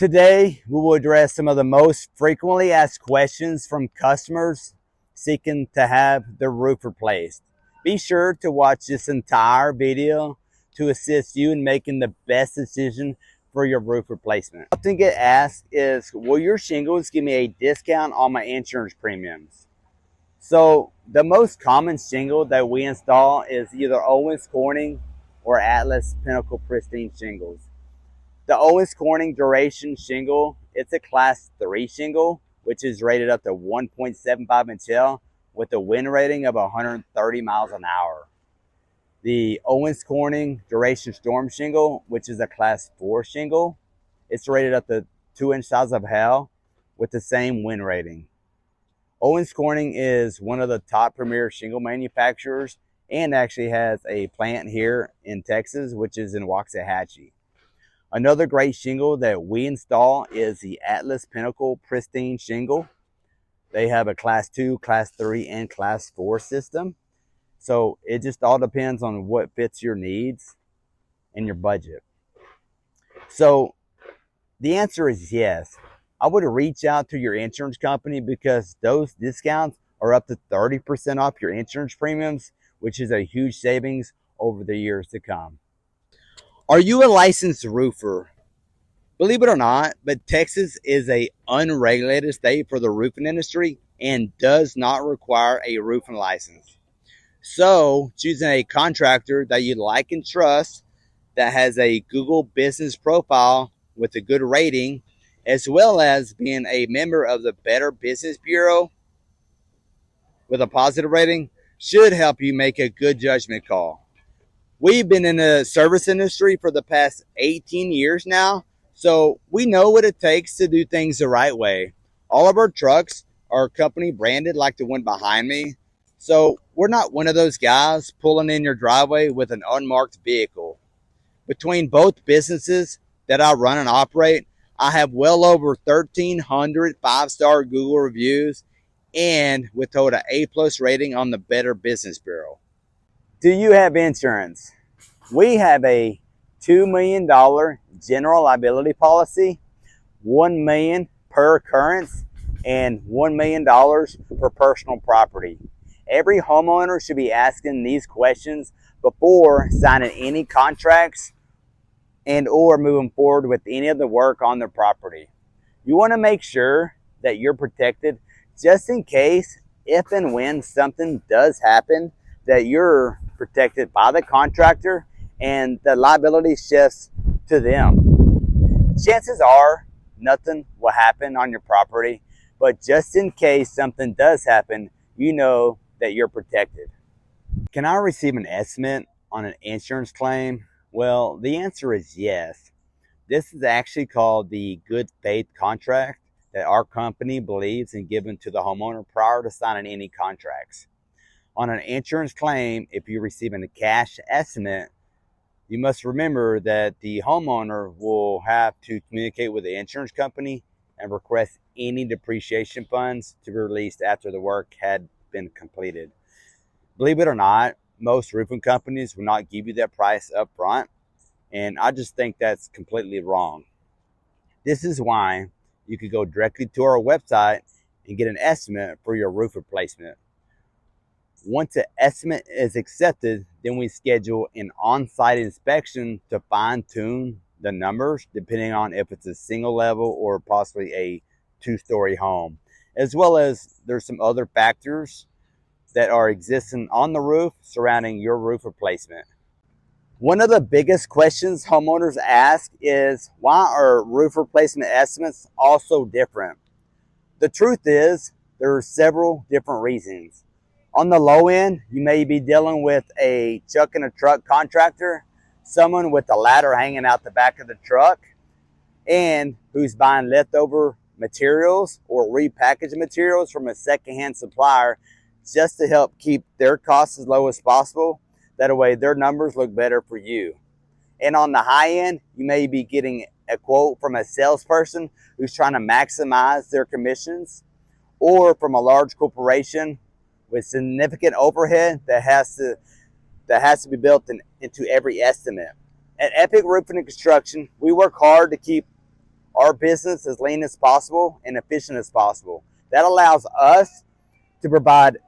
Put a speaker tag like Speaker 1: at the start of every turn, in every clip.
Speaker 1: Today, we will address some of the most frequently asked questions from customers seeking to have their roof replaced. Be sure to watch this entire video to assist you in making the best decision for your roof replacement. Often get asked is, will your shingles give me a discount on my insurance premiums? So the most common shingle that we install is either Owens Corning or Atlas Pinnacle Pristine shingles. The Owens Corning Duration shingle, it's a class 3 shingle, which is rated up to 1.75 inch hail with a wind rating of 130 miles an hour. The Owens Corning Duration Storm shingle, which is a class 4 shingle, it's rated up to 2-inch size of hail with the same wind rating. Owens Corning is one of the top premier shingle manufacturers and actually has a plant here in Texas, which is in Waxahachie. Another great shingle that we install is the Atlas Pinnacle Pristine shingle. They have a class 2, class 3, and class 4 system. So it just all depends on what fits your needs and your budget. So the answer is yes. I would reach out to your insurance company because those discounts are up to 30% off your insurance premiums, which is a huge savings over the years to come. Are you a licensed roofer? Believe it or not, but Texas is an unregulated state for the roofing industry and does not require a roofing license. So choosing a contractor that you like and trust that has a Google business profile with a good rating, as well as being a member of the Better Business Bureau with a positive rating, should help you make a good judgment call. We've been in the service industry for the past 18 years now, so we know what it takes to do things the right way. All of our trucks are company branded like the one behind me, so we're not one of those guys pulling in your driveway with an unmarked vehicle. Between both businesses that I run and operate, I have well over 1,300 five-star Google reviews and with told an A+ rating on the Better Business Bureau. Do you have insurance? We have a $2 million general liability policy, $1 million per occurrence, and $1 million for personal property. Every homeowner should be asking these questions before signing any contracts and or moving forward with any of the work on their property. You want to make sure that you're protected just in case, if and when something does happen, that you're protected by the contractor and the liability shifts to them. Chances are nothing will happen on your property, but just in case something does happen, you know that you're protected. Can I receive an estimate on an insurance claim? Well, the answer is yes. This is actually called the good faith contract that our company believes in giving to the homeowner prior to signing any contracts. On an insurance claim, if you're receiving a cash estimate, you must remember that the homeowner will have to communicate with the insurance company and request any depreciation funds to be released after the work had been completed. Believe it or not, most roofing companies will not give you that price up front, and I just think that's completely wrong. This is why you could go directly to our website and get an estimate for your roof replacement. Once an estimate is accepted, then we schedule an on-site inspection to fine-tune the numbers depending on if it's a single level or possibly a 2-story home, as well as there's some other factors that are existing on the roof surrounding your roof replacement. One of the biggest questions homeowners ask is, why are roof replacement estimates all so different? The truth is, there are several different reasons. On the low end, you may be dealing with a chuck in a truck contractor, someone with a ladder hanging out the back of the truck, and who's buying leftover materials or repackaged materials from a secondhand supplier just to help keep their costs as low as possible. That way their numbers look better for you. And on the high end, you may be getting a quote from a salesperson who's trying to maximize their commissions, or from a large corporation with significant overhead that has to be built into every estimate. At Epic Roofing and Construction, we work hard to keep our business as lean as possible and efficient as possible. That allows us to provide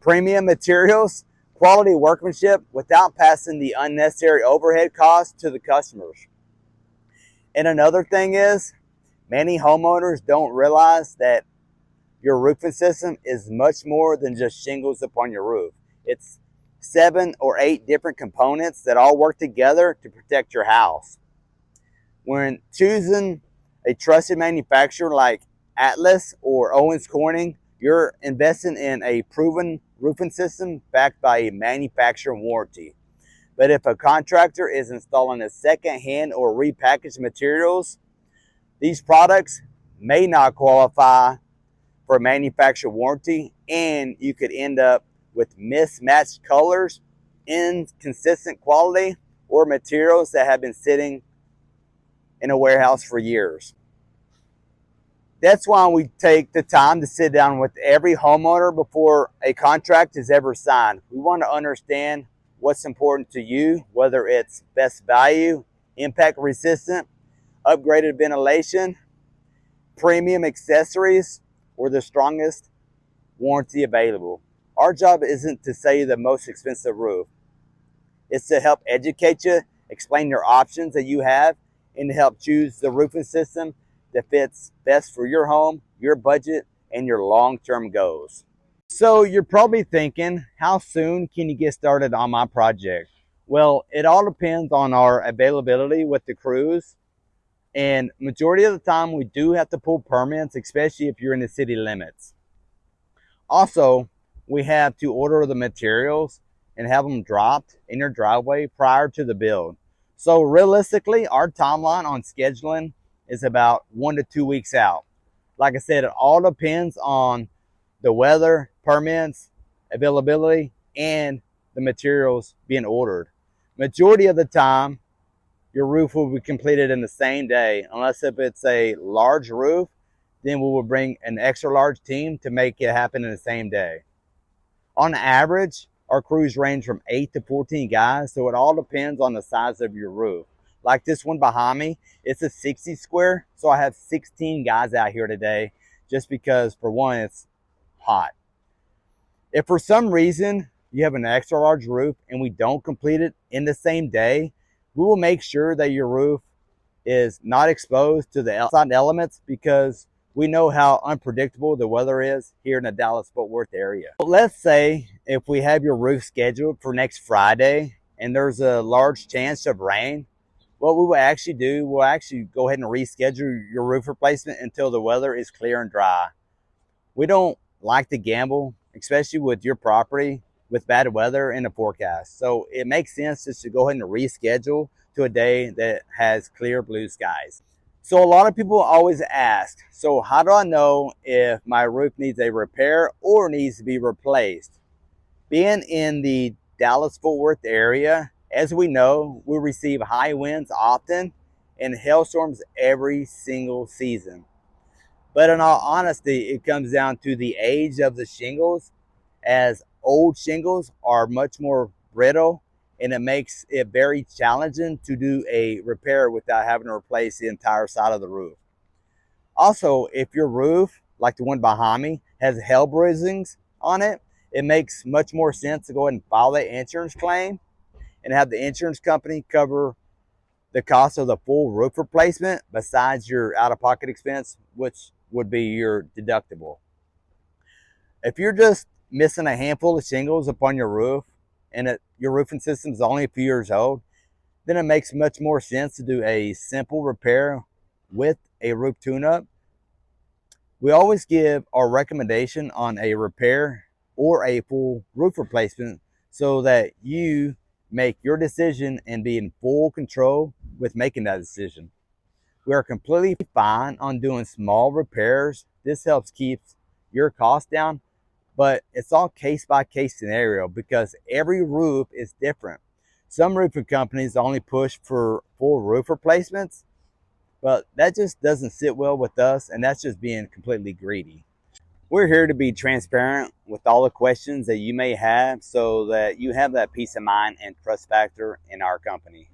Speaker 1: premium materials, quality workmanship without passing the unnecessary overhead costs to the customers. And another thing is, many homeowners don't realize that your roofing system is much more than just shingles upon your roof. It's 7 or 8 different components that all work together to protect your house. When choosing a trusted manufacturer like Atlas or Owens Corning, you're investing in a proven roofing system backed by a manufacturer warranty. But if a contractor is installing a second-hand or repackaged materials, these products may not qualify for a manufacturer warranty, and you could end up with mismatched colors, inconsistent quality, or materials that have been sitting in a warehouse for years. That's why we take the time to sit down with every homeowner before a contract is ever signed. We want to understand what's important to you, whether it's best value, impact resistant, upgraded ventilation, premium accessories, or the strongest warranty available. Our job isn't to sell you the most expensive roof. It's to help educate you, explain your options that you have, and to help choose the roofing system that fits best for your home, your budget, and your long-term goals. So you're probably thinking, how soon can you get started on my project? Well, it all depends on our availability with the crews. And majority of the time, we do have to pull permits, especially if you're in the city limits. Also, we have to order the materials and have them dropped in your driveway prior to the build. So realistically, our timeline on scheduling is about 1 to 2 weeks out. Like I said, it all depends on the weather, permits, availability, and the materials being ordered. Majority of the time, your roof will be completed in the same day, unless if it's a large roof, then we will bring an extra large team to make it happen in the same day. On average, our crews range from 8 to 14 guys, so it all depends on the size of your roof. Like this one behind me, it's a 60 square, so I have 16 guys out here today, just because for one, it's hot. If for some reason you have an extra large roof and we don't complete it in the same day, we will make sure that your roof is not exposed to the outside elements, because we know how unpredictable the weather is here in the Dallas-Fort Worth area. But let's say if we have your roof scheduled for next Friday and there's a large chance of rain, what we will actually do, we'll actually go ahead and reschedule your roof replacement until the weather is clear and dry. We don't like to gamble, especially with your property, with bad weather in the forecast. So it makes sense just to go ahead and reschedule to a day that has clear blue skies. So a lot of people always ask, so how do I know if my roof needs a repair or needs to be replaced? Being in the Dallas-Fort Worth area, as we know, we receive high winds often and hailstorms every single season. But in all honesty, it comes down to the age of the shingles, as old shingles are much more brittle, and it makes it very challenging to do a repair without having to replace the entire side of the roof. Also, if your roof, like the one behind me, has hail bruisings on it, it makes much more sense to go ahead and file that insurance claim and have the insurance company cover the cost of the full roof replacement besides your out-of-pocket expense, which would be your deductible. If you're just missing a handful of shingles upon your roof and your roofing system is only a few years old, then it makes much more sense to do a simple repair with a roof tune-up. We always give our recommendation on a repair or a full roof replacement so that you make your decision and be in full control with making that decision. We are completely fine on doing small repairs. This helps keep your costs down, but it's all case-by-case scenario because every roof is different. Some roofing companies only push for full roof replacements, but that just doesn't sit well with us, and that's just being completely greedy. We're here to be transparent with all the questions that you may have so that you have that peace of mind and trust factor in our company.